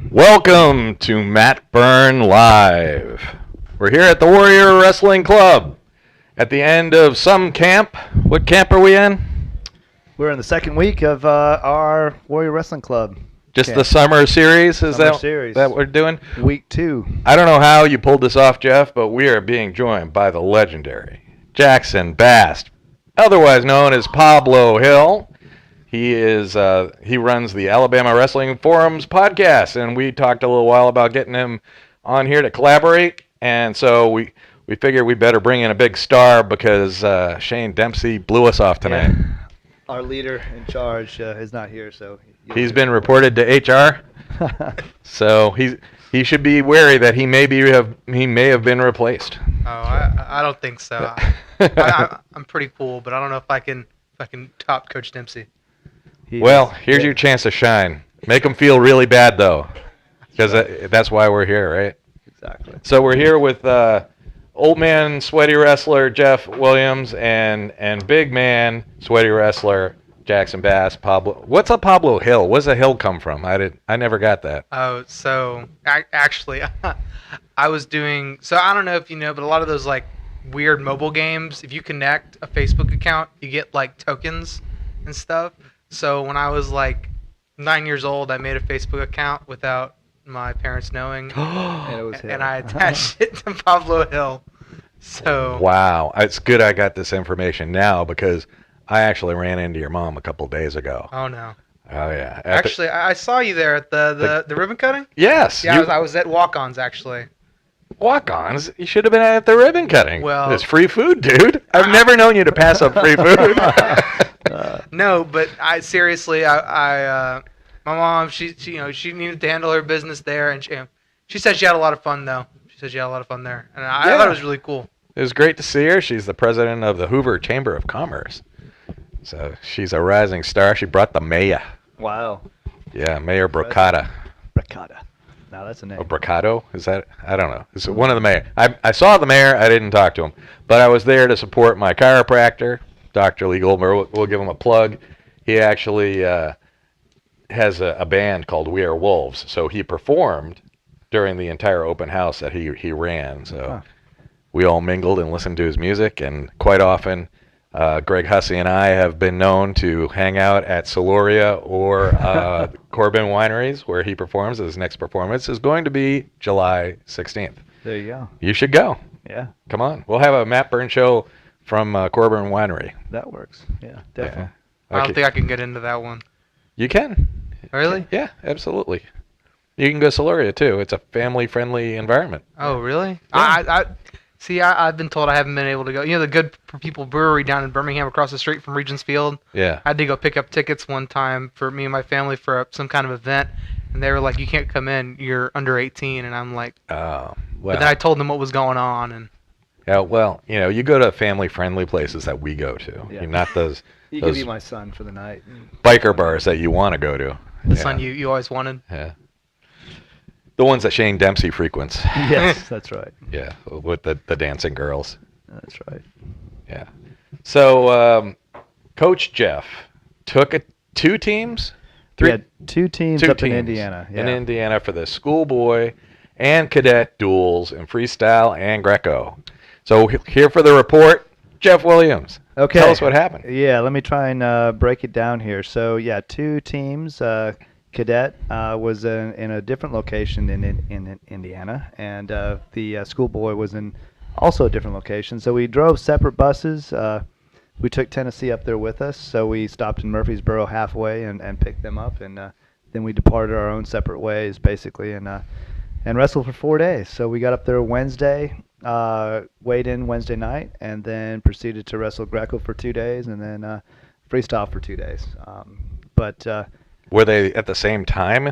Welcome to Matburn Live. We're here at the Warrior Wrestling Club at the end of some camp. What camp are we in? We're in the second week of our Warrior Wrestling Club. Just the summer series? Is Summer that series. that what we're doing? Week 2. I don't know how you pulled this off, Jeff, but we are being joined by the legendary Jackson Bass, otherwise known as Pablo Hill. He runs the Alabama Wrestling Forums podcast, and we talked a little while about getting him on here to collaborate, and so we figured we better bring in a big star because Shane Dempsey blew us off tonight. Yeah. Our leader in charge is not here, so he's been reported to HR, so he should be wary that he may have been replaced. Oh, I don't think so. I'm pretty cool, but I don't know if I can top Coach Dempsey. Well, here's your chance to shine. Make them feel really bad, though, because that's why we're here, right? Exactly. So we're here with old man sweaty wrestler Jeff Williams and big man sweaty wrestler Jackson Bass. Pablo. What's a Pablo Hill? Where's a hill come from? I never got that. Oh, so actually, I was doing. So I don't know if you know, but a lot of those like weird mobile games, if you connect a Facebook account, you get like tokens and stuff. So when I was like 9 years old, I made a Facebook account without my parents knowing, and I attached it to Pablo Hill. So wow, it's good I got this information now because I actually ran into your mom a couple days ago. Oh no. Oh yeah. Actually, I saw you there at the ribbon cutting. Yes. Yeah, I was at Walk-Ons actually. Walk-ons? You should have been at the ribbon cutting. Well, it's free food, dude. I've never known you to pass up free food. No, but I seriously, my mom, she needed to handle her business there, and she said she had a lot of fun though. She said she had a lot of fun there, and I thought it was really cool. It was great to see her. She's the president of the Hoover Chamber of Commerce, so she's a rising star. She brought the mayor. Wow. Yeah, Mayor Brocata. Brocata. Now that's a name. Oh, Brocato? Is that? I don't know. It's one of the mayor. I saw the mayor. I didn't talk to him, but I was there to support my chiropractor, Dr. Lee Goldberg. We'll give him a plug. He actually has a band called We Are Wolves, so he performed during the entire open house that he ran. So we all mingled and listened to his music, and quite often Greg Hussey and I have been known to hang out at Soloria or Corbin Wineries, where he performs. His next performance is going to be July 16th. There you go. You should go. Yeah. Come on. We'll have a Matburn show from Corbin Winery. That works. Yeah, definitely. Yeah. I don't think I can get into that one. You can. Really? Yeah, absolutely. You can go Soloria, too. It's a family-friendly environment. Oh, really? Yeah. I've been told I haven't been able to go. You know the Good for People brewery down in Birmingham across the street from Regents Field? Yeah. I had to go pick up tickets one time for me and my family for some kind of event, and they were like, you can't come in, you're under 18, and I'm like, Oh, well. But then I told them what was going on, and Yeah, well, you go to family-friendly places that we go to. Yeah. You're not those You could be my son for the night. biker bars that you want to go to. the son you always wanted. Yeah. The ones that Shane Dempsey frequents. Yes, that's right. Yeah, with the dancing girls. That's right. Yeah. So, Coach Jeff took two teams? We had two teams Two up in teams Indiana. Yeah. in Indiana for the Schoolboy and Cadet duels in freestyle and Greco. So here for the report, Jeff Williams. Okay. Tell us what happened. Yeah, let me try and break it down here. So, yeah, two teams. Cadet was in a different location in Indiana, and the Schoolboy was in also a different location. So we drove separate buses. We took Tennessee up there with us, so we stopped in Murfreesboro halfway and picked them up, and then we departed our own separate ways, basically, and wrestled for 4 days. So we got up there Wednesday, weighed in Wednesday night, and then proceeded to wrestle Greco for 2 days, and then freestyle for 2 days. But were they at the same time?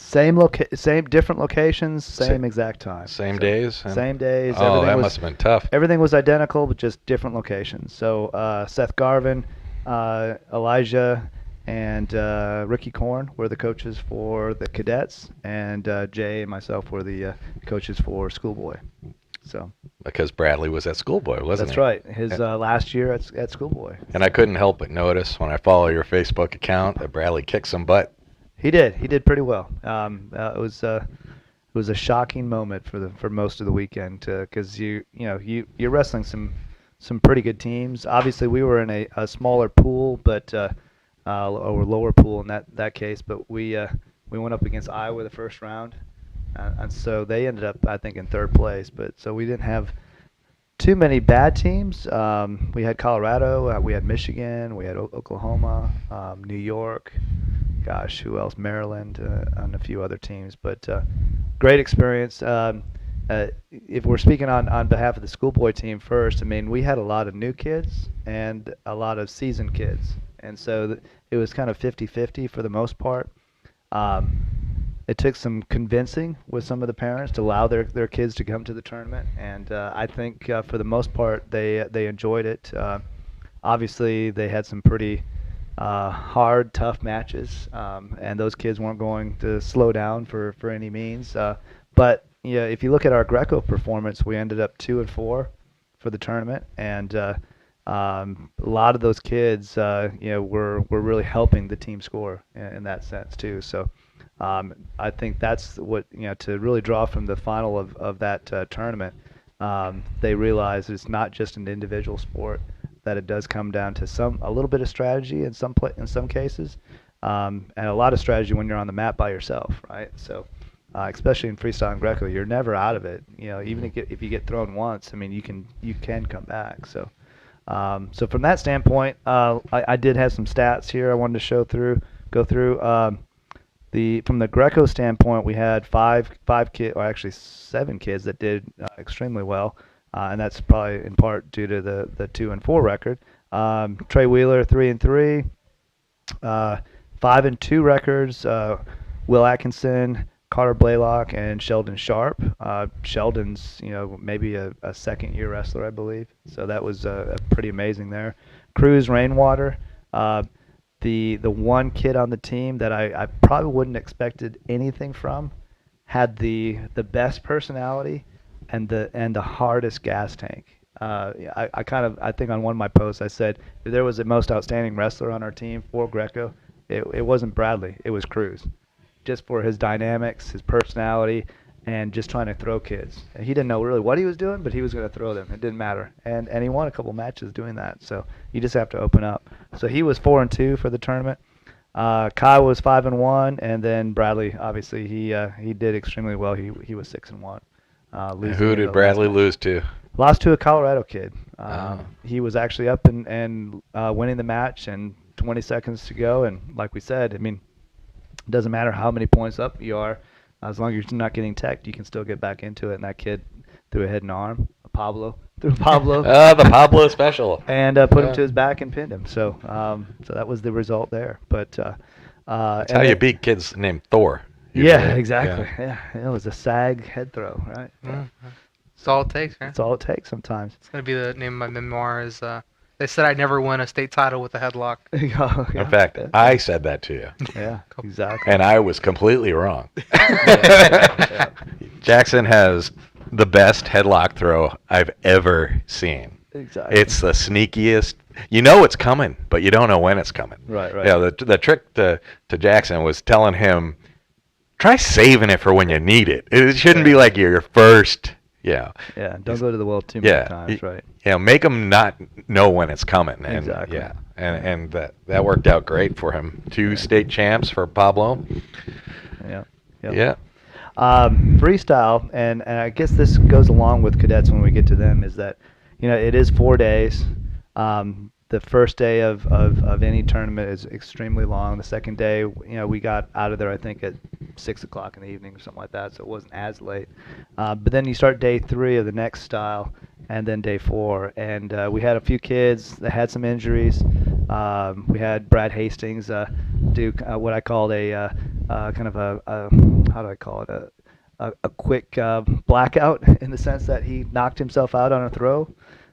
same different locations, same exact time. Same days? Same days. Oh, everything that was, must have been tough. Everything was identical, but just different locations. So Seth Garvin, Elijah, and Ricky Korn were the coaches for the cadets, and Jay and myself were the coaches for Schoolboy. So Because Bradley was at Schoolboy, wasn't that's he? right. His last year at Schoolboy. And I couldn't help but notice when I follow your Facebook account that Bradley kicked some butt. He did. He did pretty well. It was a shocking moment for most of the weekend because you're wrestling some pretty good teams. Obviously, we were in a smaller pool, but or lower pool in that case. But we went up against Iowa the first round, and so they ended up, I think, in third place. But so we didn't have too many bad teams. We had Colorado, we had Michigan, we had Oklahoma, New York. Gosh, who else? Maryland, and a few other teams. But great experience. If we're speaking on behalf of the Schoolboy team first, I mean, we had a lot of new kids and a lot of seasoned kids. And so it was kind of 50-50 for the most part. It took some convincing with some of the parents to allow their kids to come to the tournament. And I think for the most part, they enjoyed it. Obviously, they had some pretty hard, tough matches, and those kids weren't going to slow down for any means. But yeah, if you look at our Greco performance, we ended up 2-4 for the tournament, and a lot of those kids, were really helping the team score in that sense too. So I think that's what to really draw from the final of that tournament. They realize it's not just an individual sport, that it does come down to a little bit of strategy in some cases, and a lot of strategy when you're on the mat by yourself, right? So, especially in freestyle and Greco, you're never out of it. Even if you get thrown once, I mean, you can come back. So, so from that standpoint, I did have some stats here I wanted to go through. From the Greco standpoint, we had five kids, or actually 7 kids that did extremely well. And that's probably in part due to the 2-4 record. Trey Wheeler 3-3, 5-2 records. Will Atkinson, Carter Blaylock, and Sheldon Sharp. Sheldon's maybe a second-year wrestler, I believe. So that was pretty amazing there. Cruz Rainwater, the one kid on the team that I probably wouldn't expected anything from, had the best personality and the hardest gas tank. I think on one of my posts I said if there was a most outstanding wrestler on our team for Greco, it wasn't Bradley, it was Cruz, just for his dynamics, his personality, and just trying to throw kids. And he didn't know really what he was doing, but he was going to throw them. It didn't matter, and he won a couple matches doing that. So you just have to open up. So he was 4-2 for the tournament. Kai was 5-1, and then Bradley, obviously he did extremely well. He was 6-1. Who did Bradley lose to? Lost to a Colorado kid. He was actually up and winning the match, and 20 seconds to go. And like we said, I mean, it doesn't matter how many points up you are, as long as you're not getting teched, you can still get back into it. And that kid threw a head and arm. Pablo. The Pablo special. And put him to his back and pinned him. So so that was the result there. But that's how you beat kids named Thor. Yeah, exactly. Yeah, it was a sag head throw, right? Yeah. That's all it takes, right? That's all it takes sometimes. It's going to be the name of my memoir is, they said I'd never win a state title with a headlock. Oh, yeah. In fact, I said that to you. Yeah, exactly. And I was completely wrong. Yeah. Jackson has the best headlock throw I've ever seen. Exactly. It's the sneakiest. You know it's coming, but you don't know when it's coming. Right. Yeah, the trick to Jackson was telling him, try saving it for when you need it. It shouldn't be like your first. Yeah. Yeah. Don't go to the well too many times, right? Yeah. Make him not know when it's coming. And, exactly. Yeah. And that worked out great for him. 2 state champs for Pablo. Yeah. Yep. Yeah. Freestyle, and I guess this goes along with cadets when we get to them, is that it is 4 days. The first day of any tournament is extremely long. The second day, we got out of there, I think, at 6 o'clock in the evening or something like that, so it wasn't as late. But then you start day 3 of the next style, and then day 4. And we had a few kids that had some injuries. We had Brad Hastings do what I called a kind of a how do I call it, a quick blackout in the sense that he knocked himself out on a throw.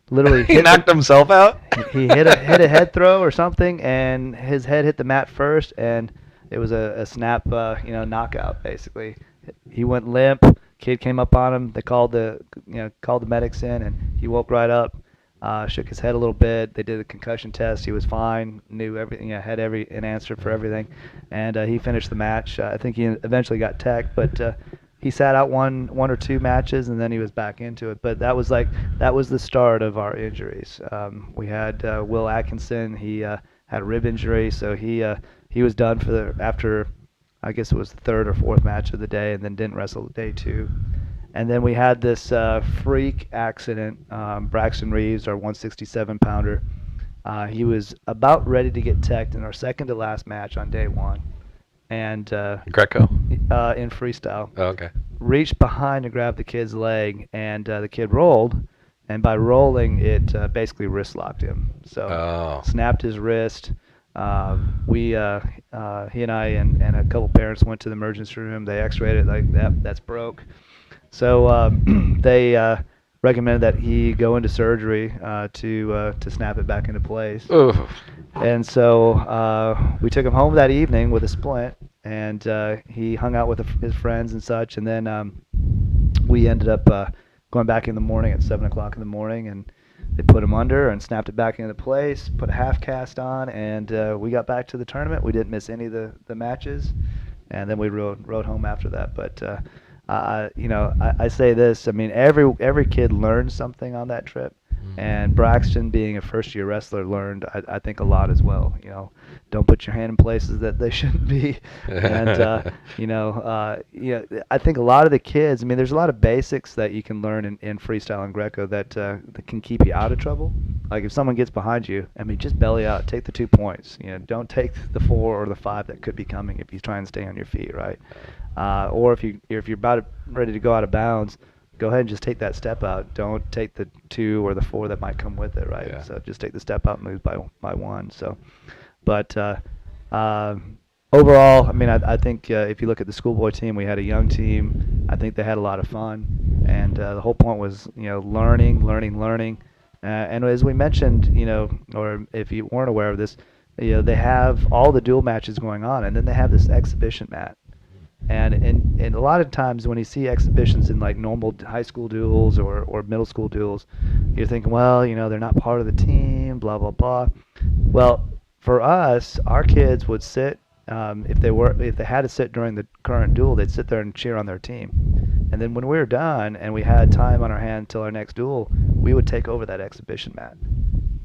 Literally He knocked himself out. he hit a head throw or something, and his head hit the mat first, and it was a snap, knockout basically. He went limp. Kid came up on him. They called the medics in, and he woke right up. Shook his head a little bit. They did a concussion test. He was fine. Knew everything. Had an answer for everything, and he finished the match. I think he eventually got teched, but he sat out one or two matches, and then he was back into it. But that was the start of our injuries. We had Will Atkinson. He had a rib injury, so he was done after I guess it was the third or fourth match of the day, and then didn't wrestle day 2. And then we had this freak accident. Braxton Reeves, our 167-pounder, he was about ready to get teched in our second to last match on day 1. And Greco. in freestyle. Oh, okay. Reached behind and grabbed the kid's leg, and the kid rolled. And by rolling, it basically wrist locked him. So snapped his wrist. He and I and a couple parents went to the emergency room. They x-rayed it, like that's broke. So they recommended that he go into surgery to snap it back into place. Oof. And so we took him home that evening with a splint, and he hung out with his friends and such. And then we ended up going back in the morning at 7 o'clock in the morning, and they put him under and snapped it back into place, put a half cast on, and we got back to the tournament. We didn't miss any of the matches, and then we rode home after that. But I say this. I mean, every kid learned something on that trip, and Braxton, being a first-year wrestler, learned I think a lot as well. Don't put your hand in places that they shouldn't be, and I think a lot of the kids. I mean, there's a lot of basics that you can learn in freestyle and Greco that can keep you out of trouble. Like if someone gets behind you, I mean, just belly out, take the 2 points. Don't take the 4 or the 5 that could be coming if you try and stay on your feet, right? Or if you're ready to go out of bounds, go ahead and just take that step out. Don't take the 2 or the 4 that might come with it, right? Yeah. So just take the step out and move by 1. So, but overall, I mean, I think if you look at the Schoolboy team, we had a young team. I think they had a lot of fun, and the whole point was learning. And as we mentioned, or if you weren't aware of this, they have all the dual matches going on, and then they have this exhibition mat. And a lot of times when you see exhibitions in like normal high school duels or middle school duels, you're thinking, well, they're not part of the team, blah, blah, blah. Well, for us, our kids would sit, if they had to sit during the current duel, they'd sit there and cheer on their team. And then when we were done and we had time on our hand until our next duel, we would take over that exhibition mat.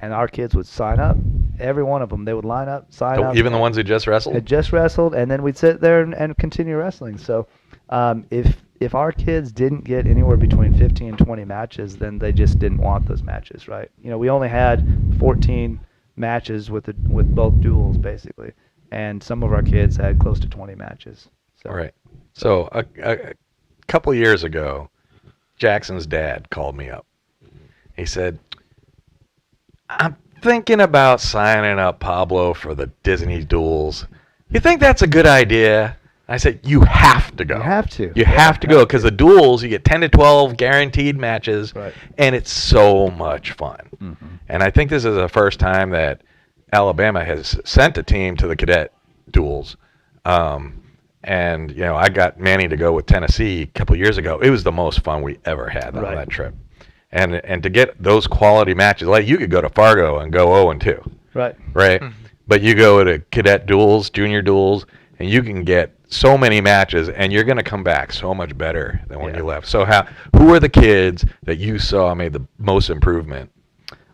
And our kids would sign up. Every one of them, they would line up, sign up. Even the ones who just wrestled? Had just wrestled, and then we'd sit there and continue wrestling. So if our kids didn't get anywhere between 15 and 20 matches, then they just didn't want those matches, right? We only had 14 matches with both duels, basically. And some of our kids had close to 20 matches. So. All right. So a couple years ago, Jackson's dad called me up. He said, I'm thinking about signing up Pablo for the Disney duels. You think that's a good idea? I said, you have to go. You have to. You have to go, because the duels, you get 10 to 12 guaranteed matches, right, and it's so much fun. Mm-hmm. And I think this is the first time that Alabama has sent a team to the cadet duels. And, I got Manny to go with Tennessee a couple years ago. It was the most fun we ever had on that trip. And to get those quality matches, like you could go to Fargo and go 0-2. Right. Right? Mm-hmm. But you go to cadet duels, junior duels, and you can get so many matches, and you're going to come back so much better than when you left. So who are the kids that you saw made the most improvement?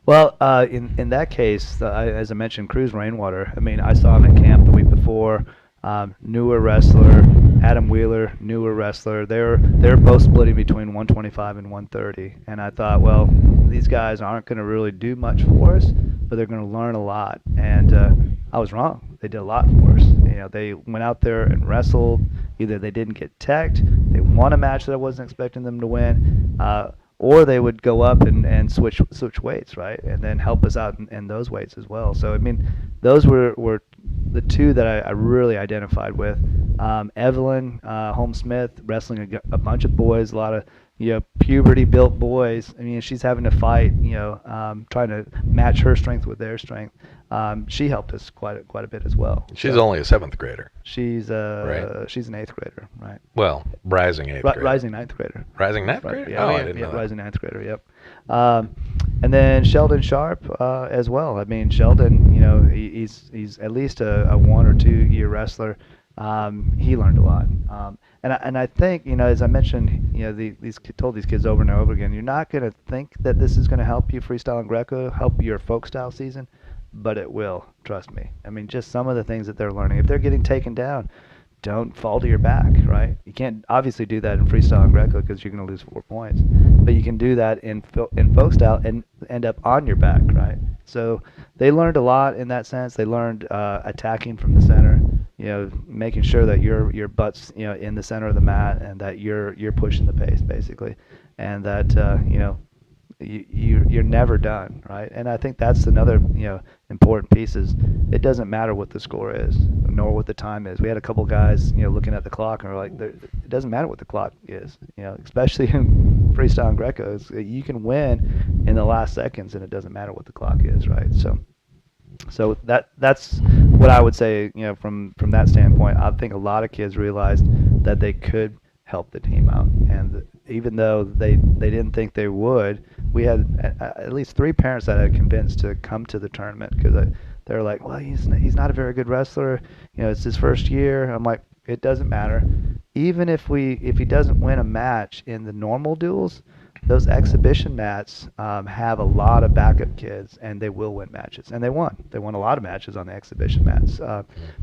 Well, in that case, as I mentioned, Cruz Rainwater, I mean, I saw him at camp the week before. Newer wrestler, Adam Wheeler, newer wrestler. They're both splitting between 125 and 130, and I thought, well, these guys aren't going to really do much for us, but they're going to learn a lot. And I was wrong. They did a lot for us. They went out there and wrestled. Either they didn't get teched, they won a match that I wasn't expecting them to win, or they would go up and switch weights, right, and then help us out in those weights as well. So I mean, those were the two that I really identified with. Evelyn Holmes Smith wrestling a bunch of boys, a lot of puberty built boys. I mean, she's having to fight, trying to match her strength with their strength. She helped us quite a bit as well. She's only a 7th grader. She's right? She's an 8th grader, right? Well, rising 8th grader. Rising 9th grader. Rising 9th grader? Yeah, I didn't know that. Rising 9th grader. Yep. And then Sheldon Sharp as well. I mean, Sheldon, he's at least a 1 or 2 year wrestler. He learned a lot. And I think, as I mentioned, told these kids over and over again, you're not going to think that this is going to help you freestyle and Greco, help your folk style season, but it will, trust me. I mean, just some of the things that they're learning. If they're getting taken down, don't fall to your back, right? You can't obviously do that in freestyle and Greco because you're going to lose 4 points, but you can do that in folk style and end up on your back, right? So they learned a lot in that sense. They learned attacking from the center, making sure that your butt's in the center of the mat and that you're pushing the pace basically, and that you're never done, right? And I think that's another important piece is it doesn't matter what the score is nor what the time is. We had a couple guys looking at the clock and we're like, it doesn't matter what the clock is, especially in freestyle and Greco. You can win in the last seconds and it doesn't matter what the clock is, right? So that's what I would say, from that standpoint. I think a lot of kids realized that they could help the team out, and even though they didn't think they would, we had at least 3 parents that I had convinced to come to the tournament because they're like, well, he's not a very good wrestler, it's his first year. I'm like, it doesn't matter. Even if he doesn't win a match in the normal duels, those exhibition mats have a lot of backup kids, and they will win matches. And they won. They won a lot of matches on the exhibition mats.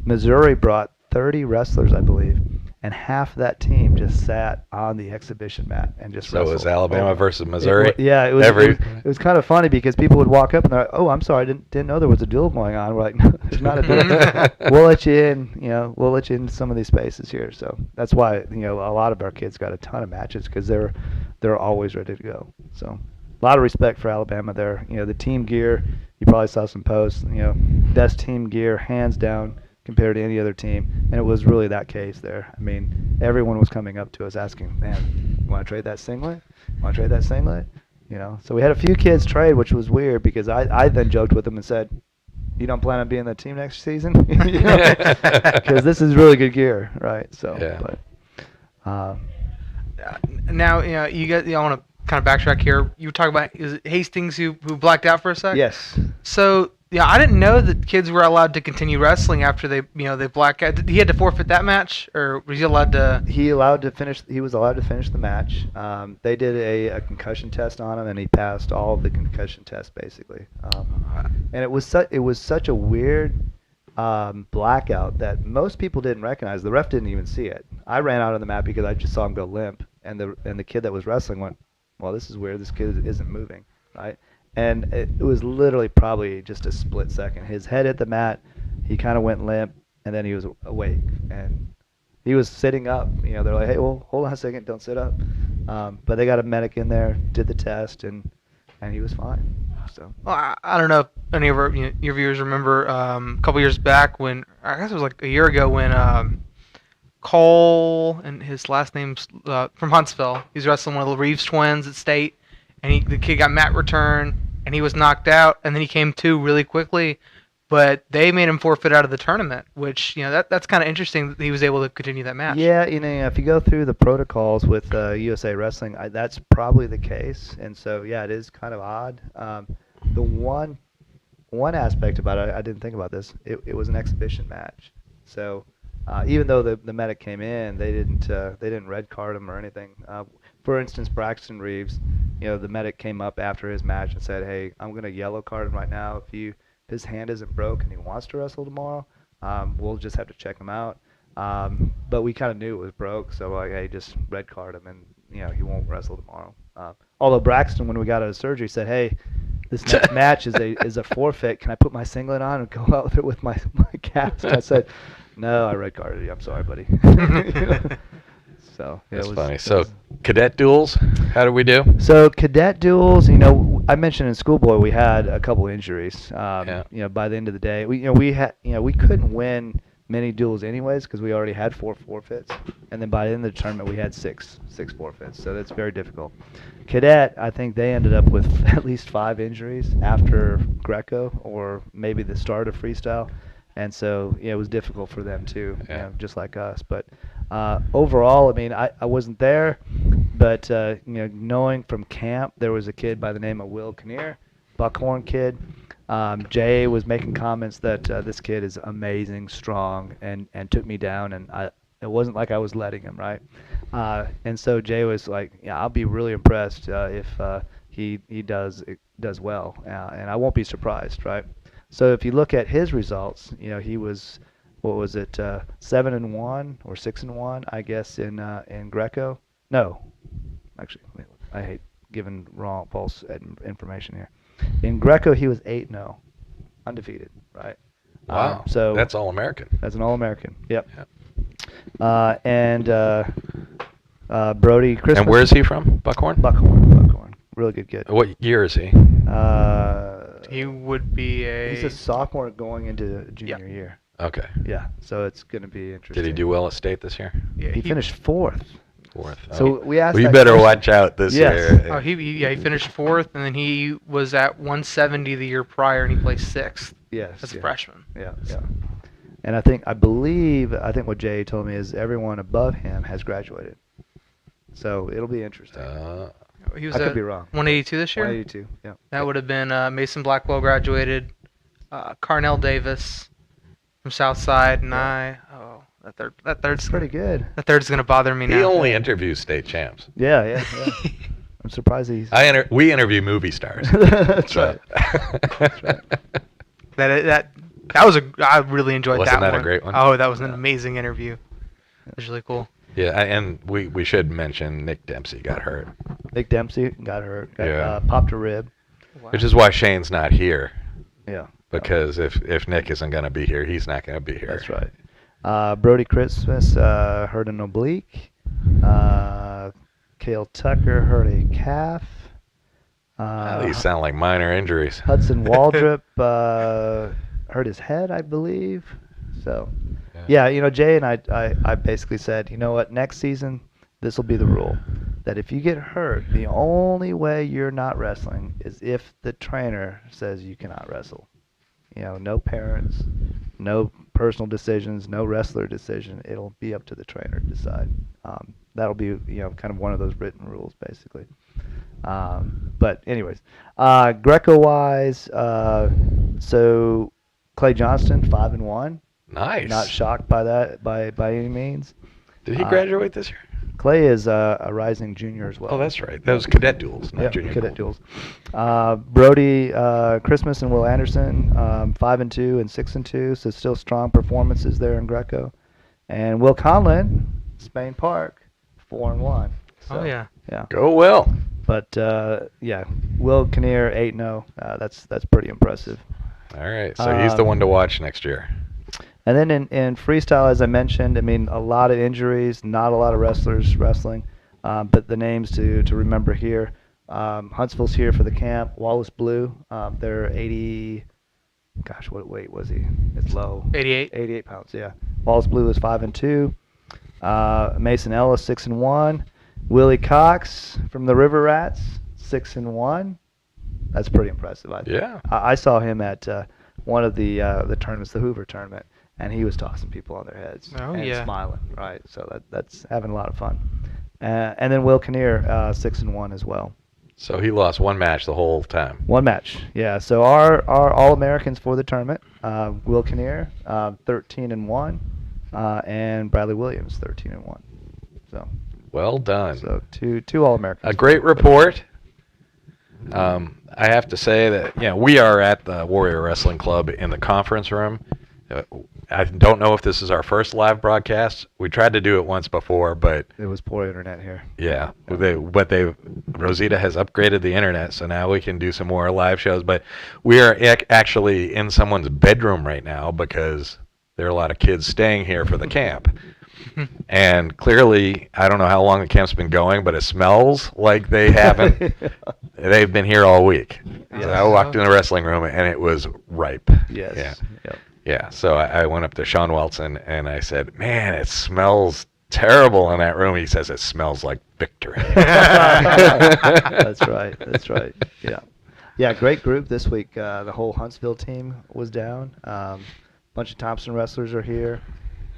Missouri brought 30 wrestlers, I believe, and half that team just sat on the exhibition mat and just wrestled. So it was Alabama versus Missouri? It was kind of funny because people would walk up and they're like, oh, I'm sorry, I didn't know there was a duel going on. We're like, no, there's not a duel. We'll let you in, we'll let you in some of these spaces here. So that's why, a lot of our kids got a ton of matches because they're always ready to go. So a lot of respect for Alabama there. The team gear, you probably saw some posts, best team gear, hands down, compared to any other team, and it was really that case there. I mean, everyone was coming up to us asking, man, you want to trade that singlet? Want to trade that singlet? So we had a few kids trade, which was weird because I then joked with them and said, you don't plan on being the team next season? Because this is really good gear, right? So, yeah. But now, you guys, I want to kind of backtrack here. You were talking about, is it Hastings who blacked out for a sec? Yes. So, I didn't know that kids were allowed to continue wrestling after they black out. He had to forfeit that match, or was he allowed to? He was allowed to finish the match. They did a concussion test on him, and he passed all of the concussion tests basically. And it was such a weird blackout that most people didn't recognize. The ref didn't even see it. I ran out on the mat because I just saw him go limp, and the kid that was wrestling went, well, this is weird. This kid isn't moving, right? And it was literally probably just a split second. His head hit the mat, he kind of went limp, and then he was awake. And he was sitting up. They're like, hey, well, hold on a second, don't sit up. But they got a medic in there, did the test, and he was fine. So. Well, I don't know if any of your viewers remember a couple years back when, I guess it was like a year ago, when Cole, and his last name's from Huntsville, he's wrestling one of the Reeves twins at state, and the kid got mat return, and he was knocked out, and then he came to really quickly, but they made him forfeit out of the tournament, which, that's kind of interesting that he was able to continue that match. Yeah, if you go through the protocols with USA Wrestling, that's probably the case, and so, yeah, it is kind of odd. The one aspect about it, I didn't think about this, it was an exhibition match, so even though the medic came in, they didn't red card him or anything. For instance, Braxton Reeves, the medic came up after his match and said, hey, I'm going to yellow card him right now. If his hand isn't broke and he wants to wrestle tomorrow, we'll just have to check him out. But we kind of knew it was broke, so like, hey, just red card him and he won't wrestle tomorrow. Although Braxton, when we got out of surgery, said, hey, this next match is a forfeit. Can I put my singlet on and go out there with my cast? I said, no, I red carded you. I'm sorry, buddy. So that's funny. So cadet duels, how do we do? So cadet duels, I mentioned in Schoolboy we had a couple injuries. Yeah. By the end of the day, we couldn't win many duels anyways because we already had 4 forfeits, and then by the end of the tournament we had six forfeits. So that's very difficult. Cadet, I think they ended up with at least 5 injuries after Greco or maybe the start of freestyle, and so it was difficult for them too, just like us. But overall, I mean, I wasn't there, but knowing from camp, there was a kid by the name of Will Kinnear, Buckhorn kid. Jay was making comments that this kid is amazing, strong, and took me down, and it wasn't like I was letting him, right? And so Jay was like, yeah, I'll be really impressed if he does well, and I won't be surprised, right? So if you look at his results, he was, what was it, 7-1 or 6-1, I guess, in Greco. No, actually, I hate giving false information here. In Greco, he was 8-0, undefeated, right? Wow. So that's All-American. That's an All-American. Yep. And Brody Christmas. And where's he from? Buckhorn? Buckhorn. Really good kid. What year is he? He would be He's a sophomore going into junior year. Okay. Yeah. So it's going to be interesting. Did he do well at state this year? Yeah, He finished 4th. Fourth. So we asked. Well, you that better question. watch out this year. Oh, he finished 4th, and then he was at 170 the year prior, and he placed 6th. Yes. As a freshman. Yeah. And I believe what Jay told me is everyone above him has graduated. So it'll be interesting. He was I could be wrong. 182 this year? 182, yeah. That would have been Mason Blackwell graduated, Carnell Davis from Southside, and that third's pretty good. That third's gonna bother me now. He only interviews state champs. Yeah. I'm surprised he's. We interview movie stars. That's right. That's right. That was I really enjoyed Wasn't that that one. a great one? Oh, that was an amazing interview. It was really cool. Yeah, and we should mention Nick Dempsey got hurt. Nick Dempsey got hurt. Yeah. Popped a rib. Wow. Which is why Shane's not here. Yeah. Because if Nick isn't going to be here, he's not going to be here. That's right. Brody Christmas hurt an oblique. Cale Tucker hurt a calf. These sound like minor injuries. Hudson Waldrop hurt his head, I believe. So, yeah, Jay and I basically said, you know what, next season, this will be the rule. That if you get hurt, the only way you're not wrestling is if the trainer says you cannot wrestle. No parents, no personal decisions, no wrestler decision. It'll be up to the trainer to decide. That'll be, kind of one of those written rules, basically. But anyways, Greco-wise, so Clay Johnston, 5-1. Nice. Not shocked by that by any means. Did he graduate this year? Clay is a rising junior as well. Oh, that's right. That was cadet duels, not junior cadet duels. duels. Brody Christmas and Will Anderson, 5-2 and 6-2, so still strong performances there in Greco. And Will Conlon, Spain Park, 4-1. So, yeah. Go Will. But Will Kinnear 8-0. That's pretty impressive. All right, so he's the one to watch next year. And then in freestyle, as I mentioned, I mean, a lot of injuries, not a lot of wrestlers wrestling. But the names to remember here, Huntsville's here for the camp. Wallace Blue, they're 80, gosh, what weight was he? It's low. 88. 88 pounds, yeah. Wallace Blue is 5-2. Mason Ellis, 6-1. Willie Cox from the River Rats, 6-1. That's pretty impressive, I think. Yeah. I saw him at one of the tournaments, the Hoover tournament, and he was tossing people on their heads and smiling, right? So that's having a lot of fun. And then Will Kinnear, 6-1 as well. So he lost one match the whole time. One match, yeah. So our All-Americans for the tournament, Will Kinnear, 13-1, and Bradley Williams, 13-1. So. Well done. So two All-Americans. A great report. I have to say that we are at the Warrior Wrestling Club in the conference room. I don't know if this is our first live broadcast. We tried to do it once before, but it was poor internet here. Yeah, Rosita has upgraded the internet, so now we can do some more live shows. But we are actually in someone's bedroom right now because there are a lot of kids staying here for the camp. And clearly, I don't know how long the camp's been going, but it smells like they haven't. They've been here all week. Yes. So I walked in the wrestling room, and it was ripe. Yes. Yeah. Yep. Yeah. So I went up to Sean Welton, and I said, "Man, it smells terrible in that room." He says, "It smells like victory." That's right. That's right. Yeah. Yeah, great group this week. The whole Huntsville team was down. Bunch of Thompson wrestlers are here.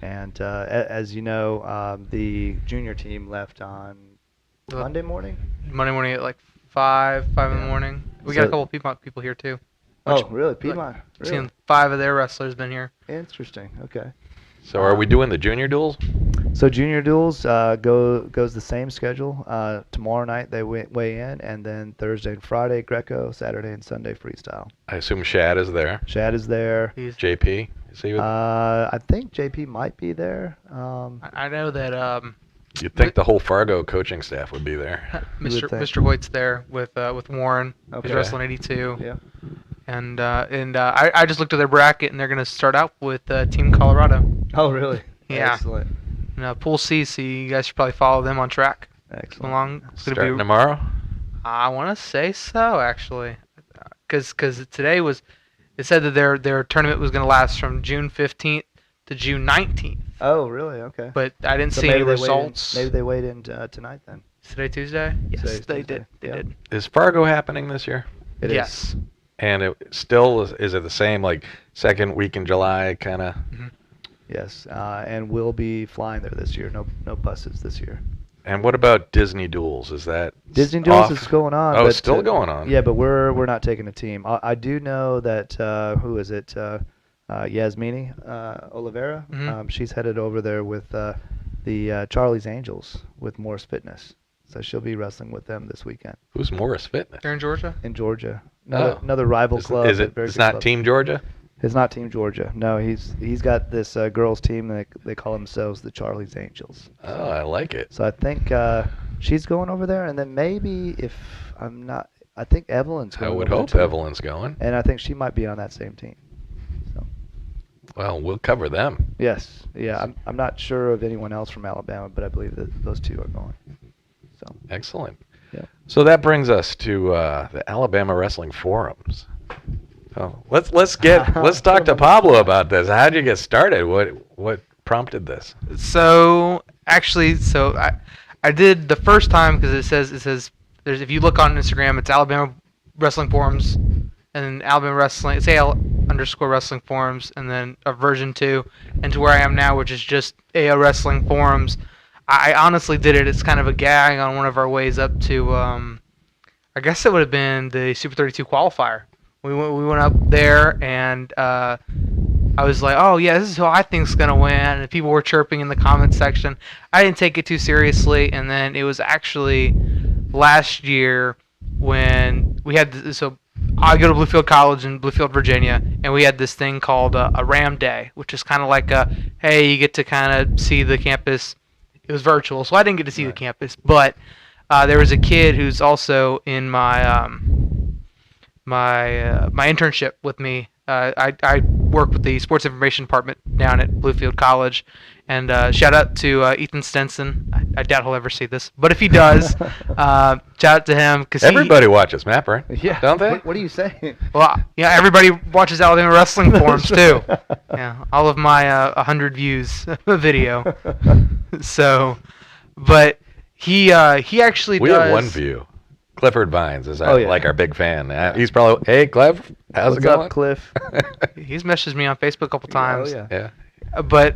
And as you know, the junior team left on Monday morning. Monday morning at like 5 in the morning. We got a couple of Piedmont people here too. Oh, really? Piedmont? Really? Seen 5 of their wrestlers been here. Interesting. Okay. So are we doing the junior duels? So junior duels goes the same schedule. Tomorrow night they weigh in, and then Thursday and Friday Greco, Saturday and Sunday freestyle. I assume Shad is there. Shad is there. JP, is he with? I think JP might be there. I know that You'd think the whole Fargo coaching staff would be there. Mr. Hoyt's there with Warren. Okay. He's wrestling 82. Yeah. And I just looked at their bracket, and they're going to start out with Team Colorado. Oh, really? Yeah. Excellent. Pool C, so you guys should probably follow them on track. Excellent. Along. Starting tomorrow? I want to say so, actually, because today was. It said that their tournament was going to last from June 15th to June 19th. Oh, really? Okay. But I didn't So see any maybe they weighed in- results. Maybe they weighed in tonight then. Is today Tuesday? Yes, Today's they Tuesday. did. They Yeah. did. Is Fargo happening this year? It is. Yes. And it still is it the same, like second week in July kind of? Yes, and we'll be flying there this year. No buses this year. And what about Disney duels? Is that Disney duels off? is going on. Oh, but, it's still going on. Yeah, but we're not taking a team. I do know that who is it? Yasmini Oliveira. Mhm. She's headed over there with the Charlie's Angels with Morris Fitness. So she'll be wrestling with them this weekend Who's Morris Fitness? They're in Georgia. in Georgia. Oh. Another rival club. Is but it? very It's good not club. Team Georgia. It's not Team Georgia. No, he's got this girls team that they call themselves the Charlie's Angels. Oh, I like it. So I think she's going over there, and then maybe if I'm not, I think Evelyn's I going. would over hope there too. Evelyn's going. And I think she might be on that same team. So Well, we'll cover them. yes, yeah, I'm not sure of anyone else from Alabama, but I believe that those two are going. So Excellent. yeah. So that brings us to the Alabama Wrestling Forums. So let's talk to Pablo about this. How did you get started? What prompted this? So actually, I did the first time because it says there's, if you look on Instagram, it's Alabama Wrestling Forums, and then Alabama Wrestling, it's AL_Wrestling Forums, and then a version 2, and to where I am now, which is just AL Wrestling Forums. I honestly did it. It's kind of a gag on one of our ways up to, I guess it would have been the Super 32 qualifier. We went up there, and I was like, oh, yeah, this is who I think's going to win. And people were chirping in the comments section. I didn't take it too seriously. And then it was actually last year when we had, so I go to Bluefield College in Bluefield, Virginia, and we had this thing called a Ram Day, which is kind of like hey, you get to kind of see the campus. It was virtual, so I didn't get to see the campus. But there was a kid who's also in my my internship with me. I work with the sports information department down at Bluefield College, and shout out to Ethan Stenson. I doubt he'll ever see this, but if he does, shout out to him because Everybody watches Matburn, Yeah. don't they? What are you saying? Well, yeah, everybody watches Alabama Wrestling Forums too. Yeah, all of my 100 views video. So, but he actually We does. have one view. Clifford Vines is Oh, yeah. like our big fan. He's probably, hey, Clev, how's What's it going? up, Cliff? He's messaged me on Facebook a couple times. Oh, yeah. Yeah. But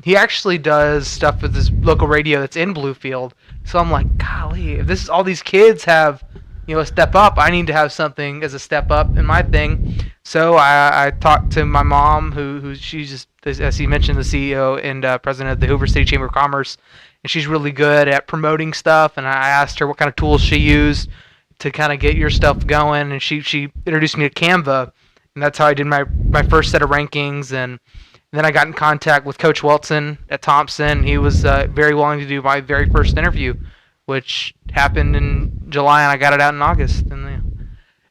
he actually does stuff with his local radio that's in Bluefield. So I'm like, golly, if this is all these kids have, a step up, I need to have something as a step up in my thing. So I talked to my mom, who she's just, as he mentioned, the CEO and president of the Hoover City Chamber of Commerce, and she's really good at promoting stuff. And I asked her what kind of tools she used to kind of get your stuff going, and she introduced me to Canva, and that's how I did my first set of rankings. And then I got in contact with Coach Welton at Thompson. He was very willing to do my very first interview, which happened in July, and I got it out in August. And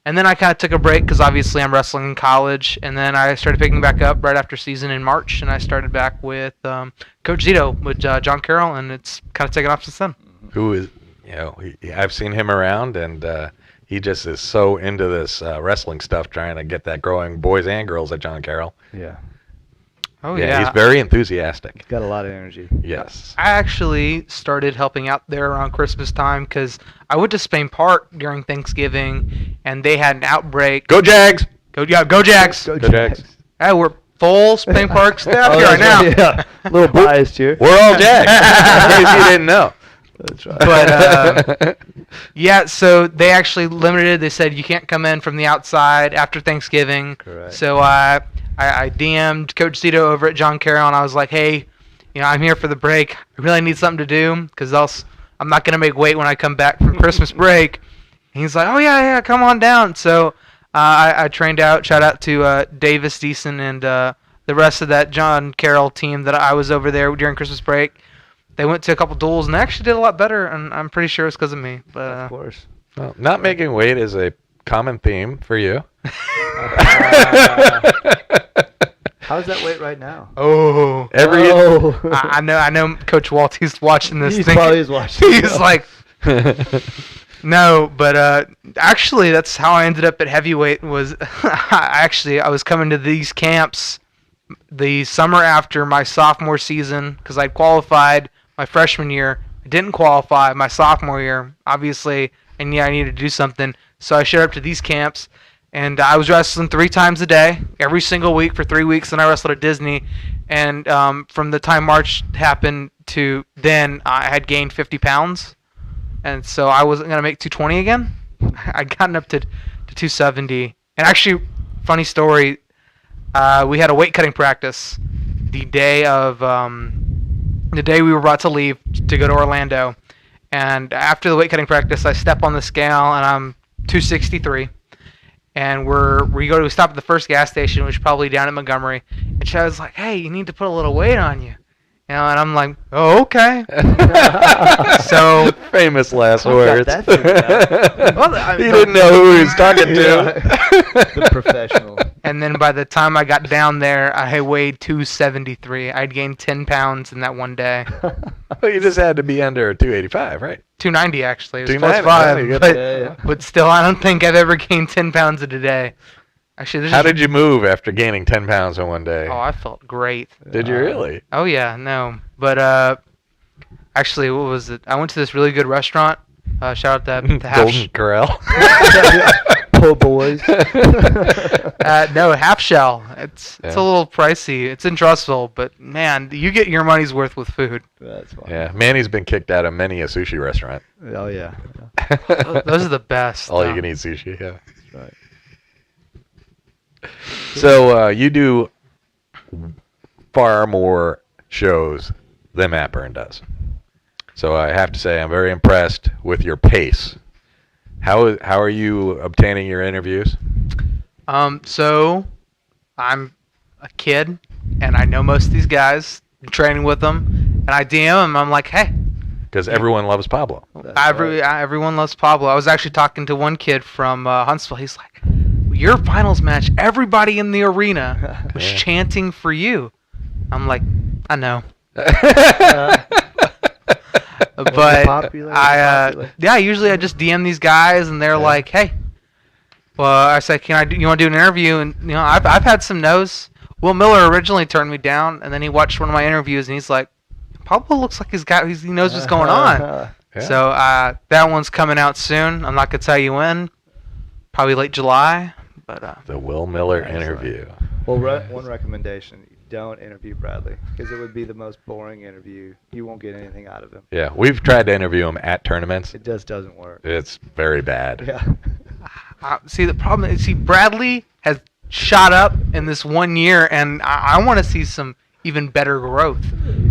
And then I kind of took a break because obviously I'm wrestling in college. And then I started picking back up right after season in March. And I started back with Coach Zito with John Carroll. And it's kind of taken off since then. Who is, I've seen him around, and he just is so into this wrestling stuff, trying to get that growing boys and girls at John Carroll. Yeah. Oh, yeah. He's very enthusiastic. He's got a lot of energy. Yes. I actually started helping out there around Christmas time because I went to Spain Park during Thanksgiving, and they had an outbreak. Go Jags! Go Jags! Go Jags! Hey, we're full Spain Park staff here right now. Yeah. A little biased here. We're all Jags. In case you didn't know. That's right. But yeah, so they actually limited. They said you can't come in from the outside after Thanksgiving. Correct. So I DM'd Coach Zito over at John Carroll, and I was like, hey, I'm here for the break. I really need something to do because else I'm not gonna make weight when I come back from Christmas break. And he's like, oh yeah, come on down. So I trained out. Shout out to Davis Deason and the rest of that John Carroll team that I was over there during Christmas break. They went to a couple duels and they actually did a lot better, and I'm pretty sure it's because of me. But Of course. Well, not making weight is a common theme for you. How's that weight right now? oh, I know Coach Walty's watching this. He thinking- probably is watching. He's like, no, but actually, that's how I ended up at heavyweight. Was I was coming to these camps the summer after my sophomore season because I'd qualified my freshman year. I didn't qualify my sophomore year, obviously, and I needed to do something. So I showed up to these camps, and I was wrestling 3 times a day, every single week for 3 weeks. And I wrestled at Disney, and from the time March happened to then, I had gained 50 pounds, and so I wasn't gonna make 220 again. I'd gotten up to 270, and actually, funny story. We had a weight cutting practice the day we were about to leave to go to Orlando, and after the weight cutting practice, I step on the scale and I'm 263, and we stop at the first gas station, which is probably down at Montgomery, and she was like, "Hey, you need to put a little weight on you." And I'm like, "Oh, okay." So famous last Got words. that figured out. well, He didn't know who he was talking to. The professional. And then by the time I got down there, I weighed 273. I'd gained 10 pounds in that one day. Well, you just had to be under 285, right? 290 actually. It was 290, plus 5. oh, you got But, Yeah. but still, I don't think I've ever gained 10 pounds in a day. Actually, How did you move after gaining 10 pounds in one day? Oh, I felt great. Did you really? Oh yeah, no. But actually, what was it? I went to this really good restaurant. Shout out to Half Golden Corral. Poor boys. no, Half Shell. It's Yeah. a little pricey. It's in Trussville, but man, you get your money's worth with food. That's fine. Yeah, Manny's been kicked out of many a sushi restaurant. Oh yeah. Those are the best. All you can eat sushi, yeah. That's right. So you do far more shows than Matburn does. So I have to say I'm very impressed with your pace. How are you obtaining your interviews? So I'm a kid, and I know most of these guys. I'm training with them, and I DM them. I'm like, hey. Because everyone loves Pablo. Everyone loves Pablo. I was actually talking to one kid from Huntsville. He's like, your finals match, everybody in the arena was Yeah. chanting for you. I'm like, I know. But Popular? usually I just DM these guys, and they're like, hey. Well, I said, you want to do an interview? And I've had some no's. Will Miller originally turned me down, and then he watched one of my interviews, and he's like, Pablo looks like he knows what's going on. Yeah. So that one's coming out soon. I'm not gonna tell you when. Probably late July. But The Will Miller Excellent. interview. Well, one recommendation: don't interview Bradley because it would be the most boring interview. You won't get anything out of him. Yeah, we've tried to interview him at tournaments. It just doesn't work. It's very bad. Yeah. see, the problem is, Bradley has shot up in this 1 year, and I want to see some even better growth.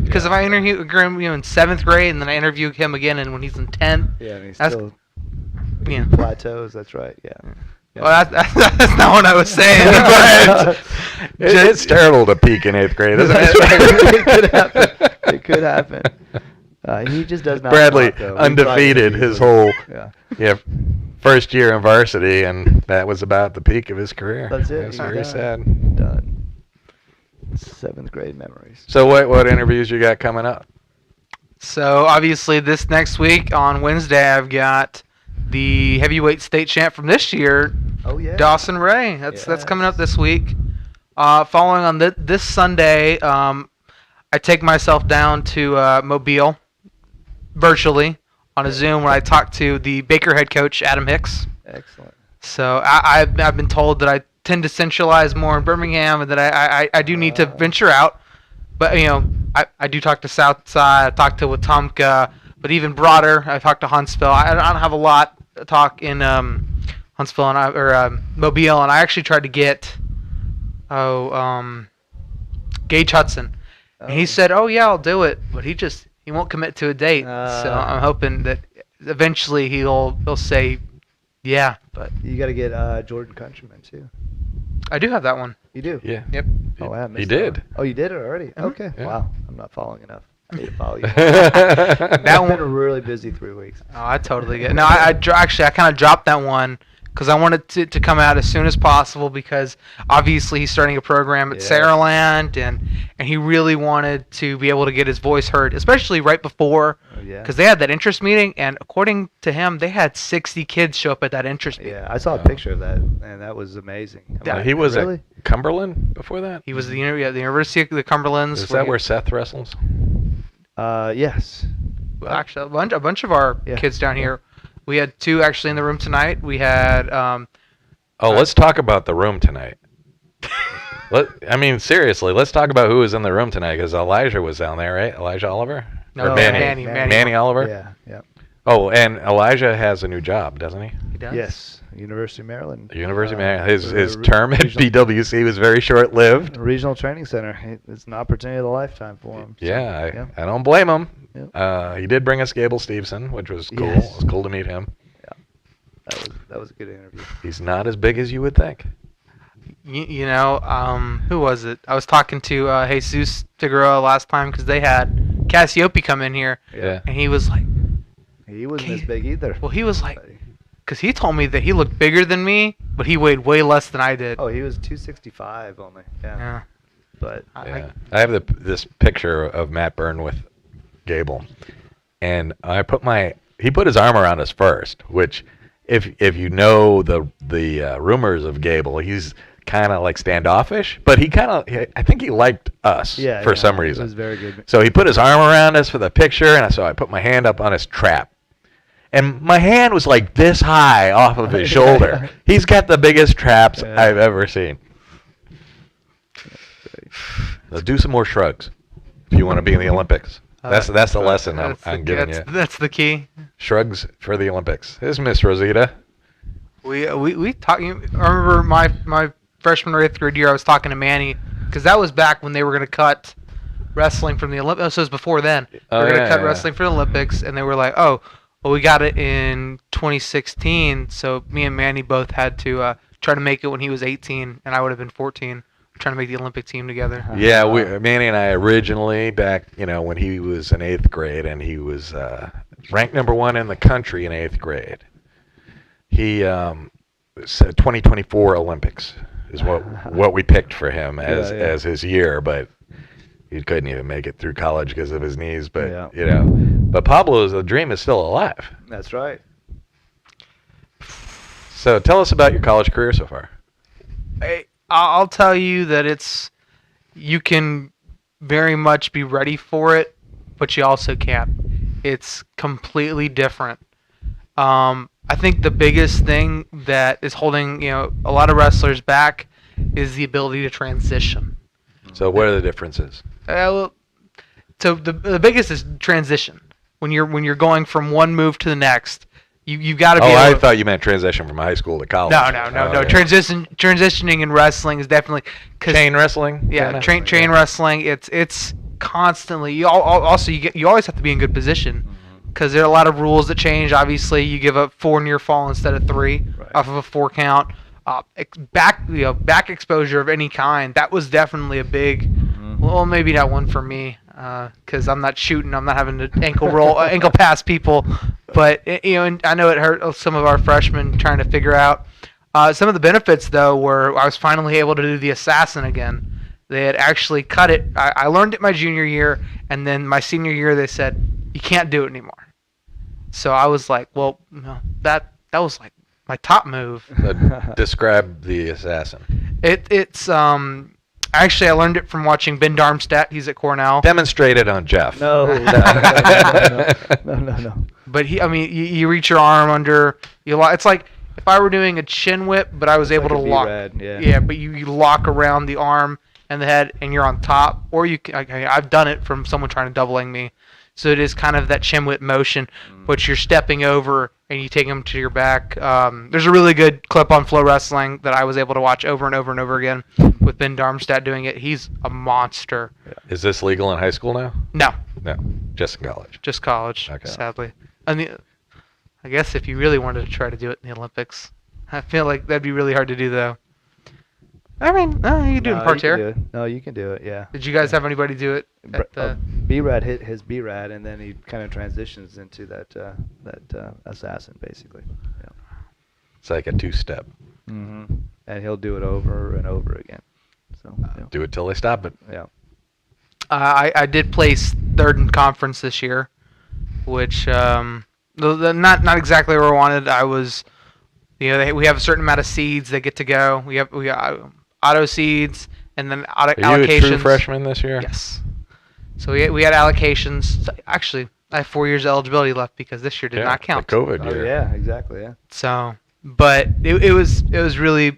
Because if I interview him in 7th grade, and then I interview him again, and when he's in 10th, Yeah, and he's That's- still yeah. plateaus. That's right. Yeah. Well, that's not what I was saying. But It's terrible to peak in 8th grade, isn't That's it? right. It could happen. It could happen. He just does not. Bradley talk, though. He undefeated probably his easily- whole Yeah. first year in varsity, and that was about the peak of his career. That's it. That's He's very done. sad. Done. 7th grade memories. So what interviews you got coming up? So obviously this next week on Wednesday, I've got the heavyweight state champ from this year, Oh yeah. Dawson Ray. That's coming up Yes. this week. Following on this Sunday, I take myself down to Mobile virtually on a Zoom when I talk to the Baker head coach Adam Hicks. Excellent. So I've been told that I tend to centralize more in Birmingham, and that I do need to venture out. But I do talk to Southside. I talk to Wetumpka, but even broader, I talk to Huntsville. I don't have a lot to talk in Huntsville or Mobile, and I actually tried to get Gage Hudson, and he said, "Oh yeah, I'll do it," but he won't commit to a date. So I'm hoping that eventually he'll say, "Yeah," but You got to get Jordan Countryman too. I do have that one. You do. Yeah. Yep. Oh, I He missed that did. one. Oh, you did it already. Mhm. Okay. Yeah. Wow. I'm not following enough. I need to follow you. That It's one. been a really busy 3 weeks. Oh, I totally get it. No, actually I kind of dropped that one because I wanted to come out as soon as possible, because obviously he's starting a program at Yes. Saraland, and he really wanted to be able to get his voice heard, especially right before, Oh, yeah. because they had that interest meeting, and according to him, they had 60 kids show up at that interest meeting. Yeah, I saw a picture of that, and that was amazing. I'm Yeah, like, He was really? at Cumberland before that? He was the University of the Cumberlands. Is that where Seth wrestles? Yes. Actually a bunch of our Yeah. kids down here. We had 2 actually in the room tonight. We had Let's talk about the room tonight. Seriously, let's talk about who was in the room tonight, because Elijah was down there, right? Elijah Oliver? No, Or Manny. Manny Oliver? Yeah, yeah. Oh, and Elijah has a new job, doesn't he? he does? Yes. University of Maryland. The University of Maryland. His the term at regional- BWC was very short-lived. Regional Training Center. It's an opportunity of a lifetime for him. So, Yeah, I don't blame him. Yep. He did bring us Gable Stevenson, which was cool. Yes. It was cool to meet him. That was a good interview. He's not as big as you would think. Who was it? I was talking to Jesus Figueroa last time because they had Cassiope come in here, Yeah. and he was like, He wasn't Okay. as big either. well, he was like, because he told me that he looked bigger than me, but he weighed way less than I did. Oh, he was 265 only. Yeah. Yeah. But Yeah. I have this picture of Matburn with Gable, and he put his arm around us first, which if you know the rumors of Gable, he's kind of like standoffish, but I think he liked us for some reason. It was very good. So he put his arm around us for the picture, and so I put my hand up on his trap. And my hand was like this high off of his shoulder. He's got the biggest traps Yeah. I've ever seen. Let's do some more shrugs if you want to be in the Olympics. That's the lesson I'm giving you. That's the key. Shrugs for the Olympics. This is Miss Rosita. We talked. I remember my freshman or 8th grade year. I was talking to Manny because that was back when they were going to cut wrestling from the Olympics. So it was before then. They were going to cut wrestling from the Olympics, and they were like, "Oh, well, we got it in 2016." So me and Manny both had to try to make it when he was 18, and I would have been 14, trying to make the Olympic team together. Yeah, Manny and I originally back, when he was in 8th grade, and he was ranked number 1 in the country in 8th grade. He said 2024 Olympics is what we picked for him as his year, but he couldn't even make it through college because of his knees. But but Pablo's dream is still alive. That's right. So tell us about your college career so far. I'll tell you that you can very much be ready for it, but you also can't. It's completely different. I think the biggest thing that is holding a lot of wrestlers back is the ability to transition. So what are the differences? So the biggest is transition. When you're going from one move to the next, you've got to be. Oh, able I to, thought you meant transition from high school to college. No. Okay. Transitioning in wrestling is definitely Chain wrestling. Yeah, kinda? train wrestling. It's constantly. You always have to be in good position because there are a lot of rules that change. Obviously, you give up 4 near fall instead of 3 off of a 4 count. Back exposure of any kind. That was definitely a big. Well, maybe not one for me because I'm not shooting. I'm not having to ankle pass people. But and I know it hurt some of our freshmen trying to figure out. Some of the benefits, though, were I was finally able to do the assassin again. They had actually cut it. I learned it my junior year, and then my senior year they said you can't do it anymore. So I was like, well, no, that was like my top move. Describe the assassin. It's actually I learned it from watching Ben Darmstadt. He's at Cornell. Demonstrate it on Jeff. No. But you reach your arm under. It's like if I were doing a chin whip, but I was able to lock. Yeah, but you lock around the arm and the head, and you're on top. Or I've done it from someone trying to doubling me. So it is kind of that chin whip motion, which you're stepping over and you take them to your back. There's a really good clip on Flow Wrestling that I was able to watch over and over and over again with Ben Darmstadt doing it. He's a monster. Is this legal in high school now? No. No, just in college. Just college, Okay. sadly. I guess if you really wanted to try to do it in the Olympics, I feel like that'd be really hard to do, though. I mean, no, you can do it in parterre. No, you can do it, yeah. Did you guys have anybody do it? B-Rad hit his B-Rad, and then he kind of transitions into that assassin, basically. Yeah. It's like a two-step. Mm-hmm. And he'll do it over and over again. So Do it till they stop it. Yeah. I did place third in conference this year, which not exactly where I wanted. I was, we have a certain amount of seeds that get to go. We have auto seeds and then allocations. Are you a true freshman this year? Yes. So we had allocations. Actually, I have 4 years eligibility left because this year did not count. The COVID year. Oh yeah, exactly. Yeah. So, but it was really,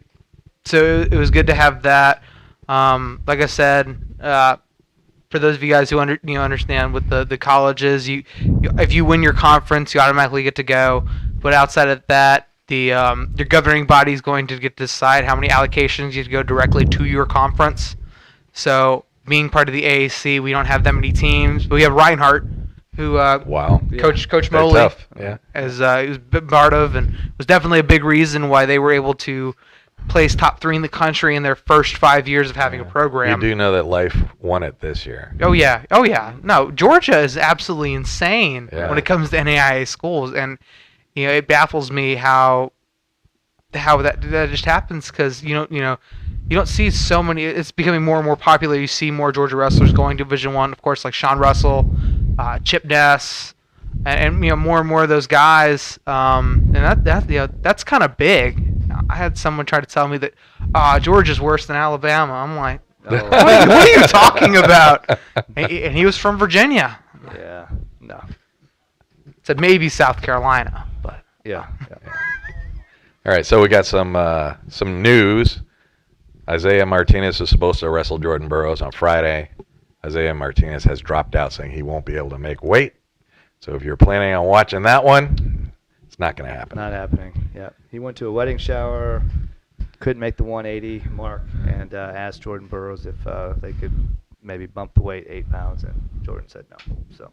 so it was good to have that. Like I said, for those of you guys who understand with the colleges, if you win your conference, you automatically get to go. But outside of that, your governing body is going to get to decide how many allocations you go directly to your conference. So being part of the AAC, we don't have that many teams, but we have Reinhardt, who Coach Moley tough. Yeah. was part of, and was definitely a big reason why they were able to place top 3 in the country in their first 5 years of having a program. You do know that Life won it this year. Oh yeah. No, Georgia is absolutely insane when it comes to NAIA schools, and it baffles me how that just happens, because you don't see so many. It's becoming more and more popular. You see more Georgia wrestlers going to Division I, of course, like Sean Russell, Chip Ness, and more and more of those guys. And that's kind of big. I had someone try to tell me that Georgia's worse than Alabama. I'm like, what are you talking about? And he was from Virginia. Yeah. No. Said maybe South Carolina, but Yeah. All right, so we got some news. Isaiah Martinez is supposed to wrestle Jordan Burroughs on Friday. Isaiah Martinez has dropped out, saying he won't be able to make weight. So if you're planning on watching that one, it's not going to happen. Not happening. Yeah. He went to a wedding shower, couldn't make the 180 mark, and asked Jordan Burroughs if they could maybe bump the weight 8 pounds, and Jordan said no. So.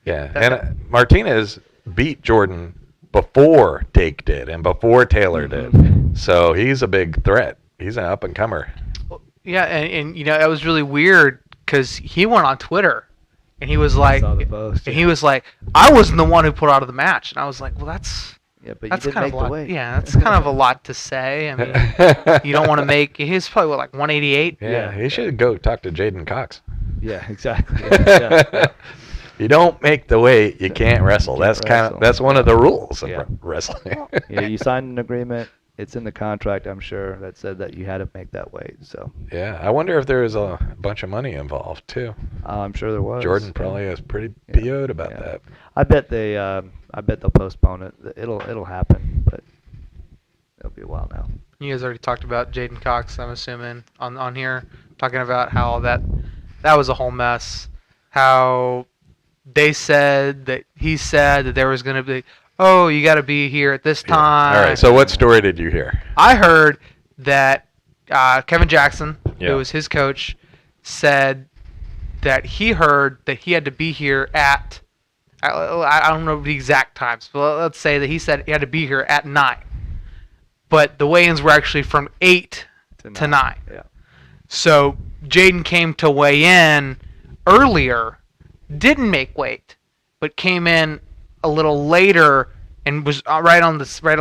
Yeah, and Martinez beat Jordan before Dake did and before Taylor did. So he's a big threat. He's an up-and-comer. Yeah, and that was really weird because he went on Twitter and he was like, he was like, I wasn't the one who put out of the match, and I was like, well, that's but that's you didn't kind make of the weight. Yeah, that's kind of a lot to say. I mean, you don't want to make. He's probably like 188. Yeah, he should go talk to Jaden Cox. Yeah, exactly. Yeah. You don't make the weight, you can't wrestle. That's one of the rules of wrestling. Yeah, you signed an agreement. It's in the contract, I'm sure, that said that you had to make that weight. So. Yeah, I wonder if there was a bunch of money involved too. I'm sure there was. Jordan probably is pretty PO'd about that. I bet they'll postpone it. It'll happen, but it'll be a while now. You guys already talked about Jaden Cox, I'm assuming, on here, talking about how that was a whole mess. How he said that there was going to be, you got to be here at this time. All right, so what story did you hear? I heard that Kevin Jackson, who was his coach, said that he heard that he had to be here at, I don't know the exact times, but let's say that he said he had to be here at 9. But the weigh-ins were actually from 8 to 9. Yeah. So Jaden came to weigh in earlier, didn't make weight, but came in a little later and was right on the Yeah,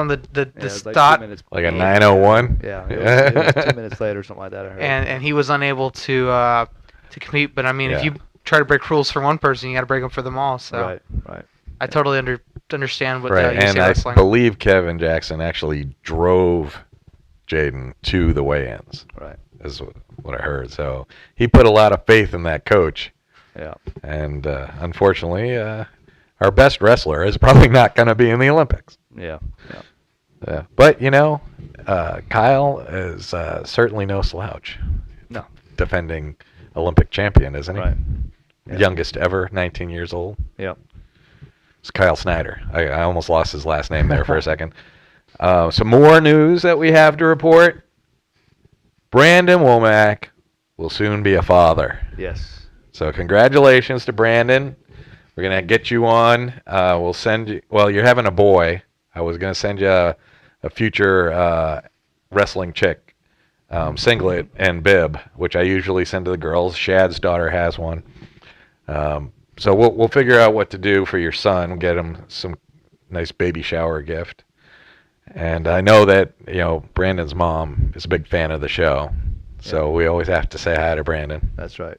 it was like 2 dot. minutes. Like a 901. Yeah, it was 2 minutes later, something like that. I heard. And he was unable to compete. But I mean, if Yeah. you try to break rules for one person, you got to break them for them all. So Right. I totally understand what Right, you and say I wrestling. believe Kevin Jackson actually drove Jaden to the weigh-ins. Right. Is what I heard. So he put a lot of faith in that coach. Yeah. And unfortunately, our best wrestler is probably not going to be in the Olympics. Yeah. But, Kyle is certainly no slouch. No. Defending Olympic champion, isn't he? Right. Yeah. Youngest ever, 19 years old. Yeah. It's Kyle Snyder. I almost lost his last name there for a second. Some more news that we have to report. Brandon Womack will soon be a father. Yes. So congratulations to Brandon. We're going to get you on. We'll send you, well, you're having a boy. I was going to send you a future wrestling chick singlet and bib, which I usually send to the girls. Shad's daughter has one. So we'll figure out what to do for your son. Get him some nice baby shower gift. And I know that, Brandon's mom is a big fan of the show. So we always have to say hi to Brandon. That's right.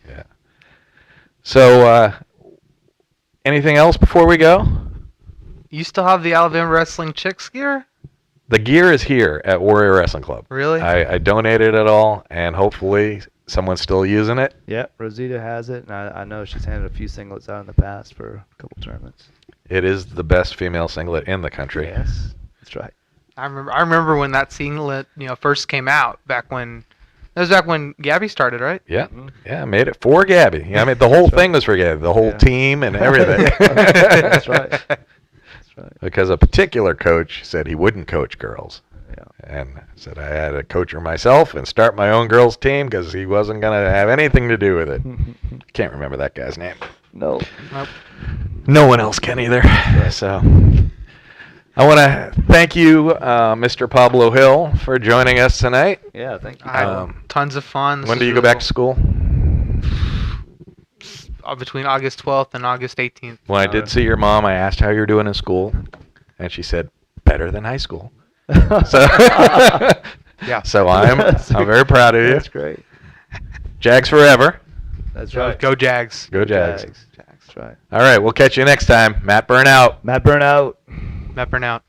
Yeah. So, anything else before we go? You still have the Alabama Wrestling Chicks gear? The gear is here at Warrior Wrestling Club. Really? I donated it all, and hopefully someone's still using it. Yeah, Rosita has it, and I know she's handed a few singlets out in the past for a couple tournaments. It is the best female singlet in the country. Yes, that's right. I remember when that singlet, first came out back when Gabby started, right? Yeah, yeah, I made it for Gabby. Yeah, I mean, the whole thing was for Gabby, the whole team and everything. That's right. That's right. Because a particular coach said he wouldn't coach girls. Yeah. And said I had to coach her myself and start my own girls' team because he wasn't going to have anything to do with it. Can't remember that guy's name. No. Nope. No one else can either. So I want to thank you, Mr. Pablo Hill, for joining us tonight. Yeah, thank you. I had tons of fun. When do you go back to school? Between August 12th and August 18th. When I did see your mom, I asked how you're doing in school, and she said, better than high school. So, Yeah. So I'm very proud of you. That's great. Jags forever. That's right. Go Jags. Go Jags. That's right. All right, we'll catch you next time. Matburn out. Matburn out. Matburn out.